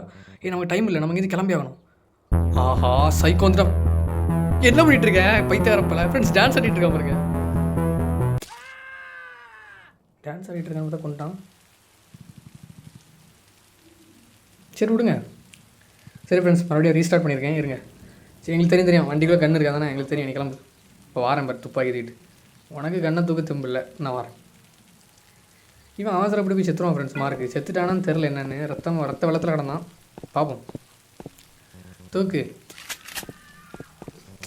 A: நமக்கு டைம் இல்லை, நம்ம இங்கே கிளம்பி ஆகணும். ஆஹா சைக்கோ வந்துட்டா. என்ன பண்ணிட்டு இருக்கேன் பைத்தியாரப்பல? ஃப்ரெண்ட்ஸ் டான்ஸ் ஆடிட்டு இருக்கேன் பாருங்க. டான்ஸ் ஆடிட்டு இருக்கான்னு தான் கொண்டான். சரி விடுங்க. சரி ஃப்ரெண்ட்ஸ் மறுபடியும் ரீஸ்டார்ட் பண்ணியிருக்கேன். இருங்க. சரி எங்களுக்கு தெரியும் வண்டிக்குள்ளே கண்ணு இருக்கா தானே? எங்களுக்கு தெரியும். நீ கிளம்பு. இப்போ வாரேன் பாரு துப்பாக்கி தூக்கிட்டு. உனக்கு கண்ணை தூக்க தும்பில்லை, நான் வரேன். இவன் அவசரப்படி போய் செத்துருவான் ஃப்ரெண்ட்ஸ். மார்க்கு செத்துட்டானான்னு தெரில. என்னென்னு ரத்த வெள்ளத்தில் கிடந்தான். பார்ப்போம். தூக்கு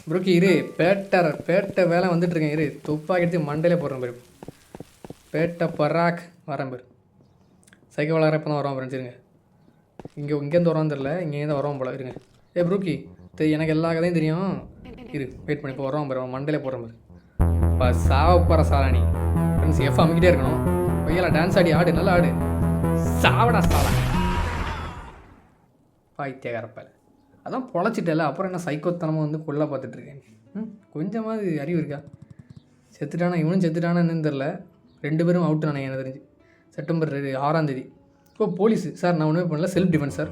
A: ப்ரூக்கி. இரு பேட்டை வேலை வந்துட்டுருக்கேன். இரு துப்பாக்கி எடுத்து மண்டையிலே போடுறேன் பாரு. பேட்டை பராக் வரேன் பாரு. சைக்கிள் விளாட்ற இப்போ தான் வருவான் ஃப்ரெண்ட்ஸ். இருங்க. இங்கேருந்து வருவான்னு தெரில. இங்கேருந்து வருவான் போல. இருங்க. ப்ரூக்கி எனக்கு எல்லா கதையும் தெரியும். இரு வெயிட் பண்ணி இப்போ வருவான் பாரு. அவன் மண்டையிலே போடுறேன் பாரு. இப்போ சாவ போகிற சாராணி ஃப்ரெண்ட்ஸ். எஃப் அமைக்கிட்டே இருக்கணும். பையெல்லாம் டான்ஸ் ஆடி ஆடு, நல்லா ஆடு. சாவடா சாவா பாய்த்தியகாரப்பால். அதான் பொழைச்சிட்டல. அப்புறம் என்ன சைக்கோத்தனமாக வந்து கொல்ல பார்த்துட்ருக்கேன். கொஞ்சமாவது அறிவு இருக்கா? செத்துட்டானா? இவனும் செத்துட்டானா என்னன்னு தெரில. 2 பேரும் அவுட்டு நானே எனக்கு தெரிஞ்சு. செப்டம்பர் 6 போலீஸு சார் நான் ஒன்றுமே பண்ணல, செல்ஃப் டிஃபென்ஸ் சார்.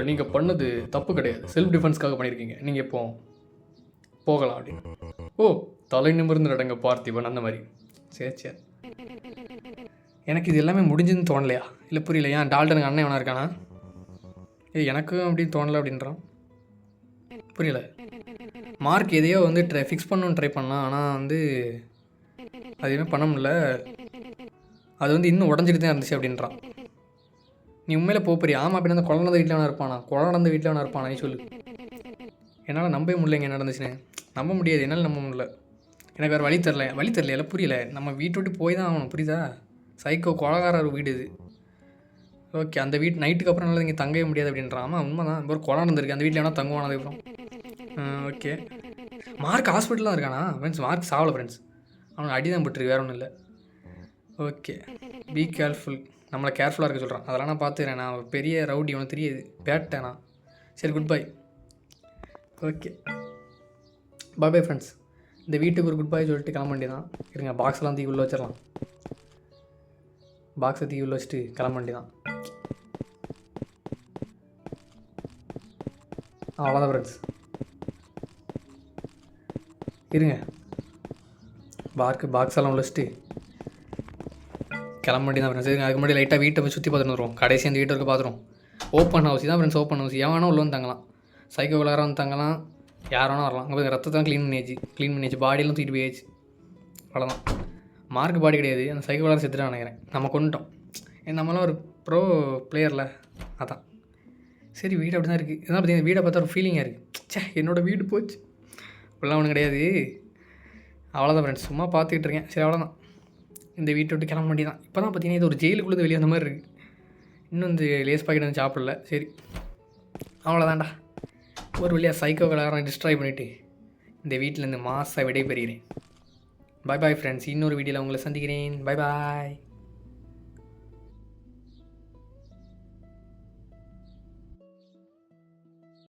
A: நீங்கள் பண்ணது தப்பு கிடையாது, செல்ஃப் டிஃபென்ஸ்க்காக பண்ணியிருக்கீங்க, நீங்கள் இப்போ போகலாம் அப்படின்னு. தலை நிமிர்ந்து நடங்க பார்த்திபன் அந்த மாதிரி. சரி எனக்கு இது எல்லாமே முடிஞ்சுன்னு தோணலையா? இல்லை புரியல. ஏன் டால்டனுக்கு அண்ணன் எவனா இருக்கானா? எனக்கும் அப்படின்னு தோணலை அப்படின்றான். புரியல. மார்க் எதையோ வந்து ஃபிக்ஸ் பண்ணணுன்னு ட்ரை பண்ணான். ஆனால் வந்து அது எதுவும் பண்ண முடியல. அது வந்து இன்னும் உடஞ்சிட்டு தான் இருந்துச்சு அப்படின்றான். நீ உண்மையில் போறியா? ஆமாம் அப்படின்னா அந்த கொலை நடந்த வீட்டில் வேணா இருப்பானா? கொலை நடந்த வீட்டில் வேணா இருப்பானா? நீ சொல்லு. என்னால் நம்பவே முடியல என்ன நடந்துச்சுன்னு. நம்ப முடியாது, என்னால் நம்ப முடியல. எனக்கு வேறு வழி தெரில எல்லாம் புரியல. நம்ம வீட்டை விட்டு போய் தான் ஆகணும், புரியுதா? சைக்கோ கொலகாரர் வீடு இது. ஓகே, அந்த வீட்டு நைட்டுக்கு அப்புறம் நல்லா இங்கே தங்கவே முடியாது அப்படின்றான். ஆமாம் உண்மை தான். இப்போ ஒரு கொலை நடந்திருக்கு, அந்த வீட்டில் வேணால் தங்குவான். அதுக்கப்புறம் ஓகே. மார்க் ஹாஸ்பிட்டல் தான் இருக்கானா? ஃப்ரெண்ட்ஸ் மார்க் சாவலை ஃப்ரெண்ட்ஸ், அவனுக்கு அடி தான் பட்டுருக்கு, வேறு ஒன்றும் இல்லை. Okay, be careful. நம்மளை கேர்ஃபுல்லாக இருக்க சொல்கிறான். அதெல்லாம் நான் பார்த்துக்கிறேன். நான் பெரிய ரவுடி, அவனுக்கு தெரியாது, பேட்டேனா. சரி good bye. Okay bye bye friends. இந்த வீட்டுக்கு ஒரு குட் பை சொல்லிட்டு கிளம்ப வேண்டியதான். இருங்க, பாக்ஸ்லாம் தூக்கி உள்ளே வச்சிடலாம். பாக்ஸை தூக்கி உள்ளே வச்சுட்டு கிளம்ப வேண்டியதான். அவ்வளோதான் ஃப்ரெண்ட்ஸ். இருங்க, பாக்ஸ் எல்லாம் உழைச்சிட்டு கிளம்ப வேண்டியதான் ஃப்ரெண்ட்ஸ். அதுக்கு முன்னாடி லைட்டாக வீட்டை போய் சுற்றி பார்த்துட்டு வந்துடுவோம். கடைசி அந்த வீட்டை இருக்க பார்த்துருவோம். ஓப்பன் ஹவுஸ் தான் ஃப்ரெண்ட்ஸ், ஓப்பன் ஹவுஸ். எவனோ உள்ள வந்து தங்கலாம், சைக்கோ கலராக வந்து தங்கலாம், யார் வேணா வரலாம். அங்கே போய் ரத்தத்தான் க்ளீன் பண்ணியாச்சு, பாடியெல்லாம் தூக்கிட்டு போயாச்சு. அவ்வளோதான். மார்க் பாடி கிடையாது, அந்த சைக்கோ கலர் செத்துட்டான்னு நினைக்கிறேன். நம்ம கொண்டுட்டோம். நம்மளாம் ஒரு ப்ரோ பிளேயரில், அதான். சரி, வீடு அப்படி தான் இருக்குது. இதான் பார்த்தீங்கன்னா வீடை பார்த்தா ஒரு ஃபீலிங்காக இருக்குது. என்னோடய வீடு போச்சு அப்படிலாம் ஒன்றும் கிடையாது. அவ்வளோதான் ஃப்ரெண்ட்ஸ், சும்மா பார்த்துக்கிட்டு இருக்கேன். சரி, அவ்வளோதான். இந்த வீட்டை விட்டு கிளம்ப வேண்டியதான். இப்போ தான் பார்த்தீங்கன்னா இது ஒரு ஜெயிலுக்குள்ளே வெளியே அந்த மாதிரி இருக்குது. இன்னும் இந்த லேஸ் பாக்கெட் வந்து சாப்பிடல. சரி, அவ்வளோதான்டா. ஒரு வழியாக சைக்கோ கலராக டிஸ்ட்ராய் பண்ணிவிட்டு இந்த வீட்டிலேருந்து மாசாக விடைபெறுகிறேன். பாய் பாய் ஃப்ரெண்ட்ஸ். இன்னொரு வீடியோவில் உங்களை சந்திக்கிறேன். பாய் பாய்.